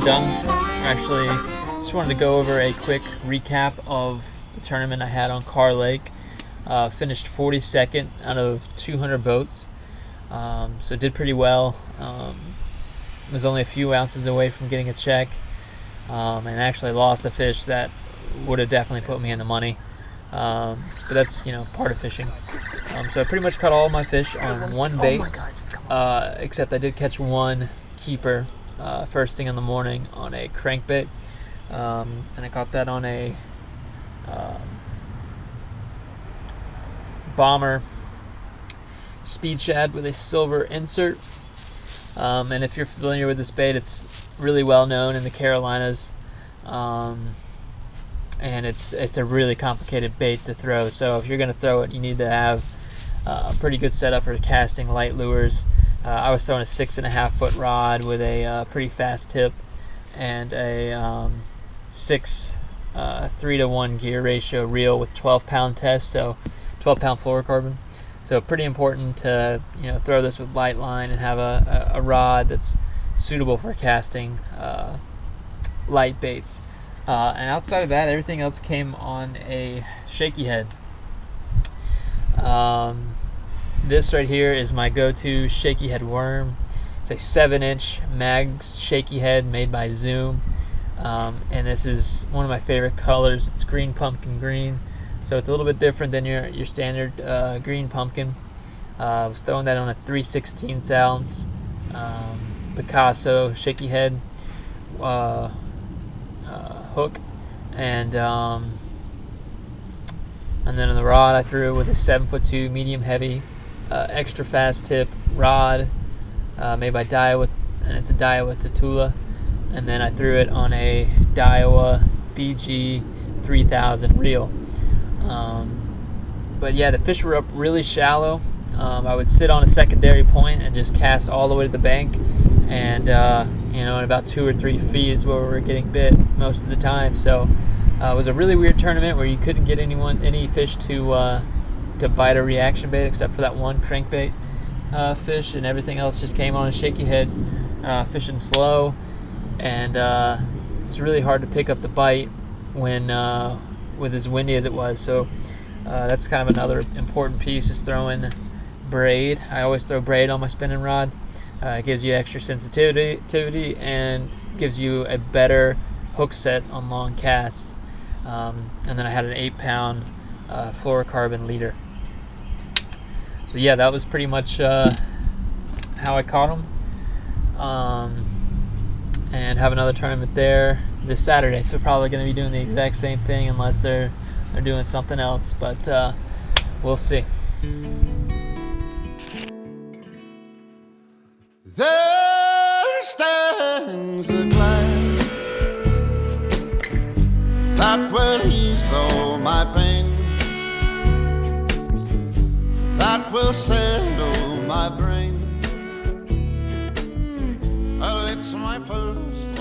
Done. Actually, just wanted to go over a quick recap of the tournament I had on Kerr Lake. Finished 42nd out of 200 boats, so did pretty well. Was only a few ounces away from getting a check, and actually lost a fish that would have definitely put me in the money. But that's part of fishing. So I pretty much caught all my fish on one bait, except I did catch one keeper. First thing in the morning on a crankbait, and I caught that on a bomber speed shad with a silver insert. And if you're familiar with this bait, it's really well known in the Carolinas, and it's a really complicated bait to throw. So if you're going to throw it, you need to have a pretty good setup for casting light lures. I was throwing a 6.5 foot rod with a pretty fast tip and a 3-to-1 gear ratio reel with 12-pound test, so 12-pound fluorocarbon. So pretty important to throw this with light line and have a rod that's suitable for casting light baits. And outside of that, everything else came on a shaky head. This right here is my go-to shaky head worm. It's a 7-inch mag shaky head made by Zoom, and this is one of my favorite colors. It's green pumpkin green, so it's a little bit different than your standard green pumpkin. I was throwing that on a 3/16 ounce Picasso shaky head hook, and then on the rod I threw was a 7'2" medium heavy. Extra fast tip rod made by Daiwa, and it's a Daiwa Tatula, and then I threw it on a Daiwa BG 3000 reel. But yeah, the fish were up really shallow. I would sit on a secondary point and just cast all the way to the bank, and in about 2 or 3 feet is where we were getting bit most of the time. So it was a really weird tournament where you couldn't get any fish to bite a reaction bait except for that one crankbait fish, and everything else just came on a shaky head, fishing slow, and it's really hard to pick up the bite when with as windy as it was. So that's kind of another important piece, is throwing braid. I always throw braid on my spinning rod. It gives you extra sensitivity and gives you a better hook set on long casts. And then I had an 8-pound fluorocarbon leader. So yeah, that was pretty much how I caught them. And have another tournament there this Saturday. So probably going to be doing the exact same thing unless they're doing something else. But we'll see. There stands a glass that will ease all my pain, that will settle my brain. Oh, it's my first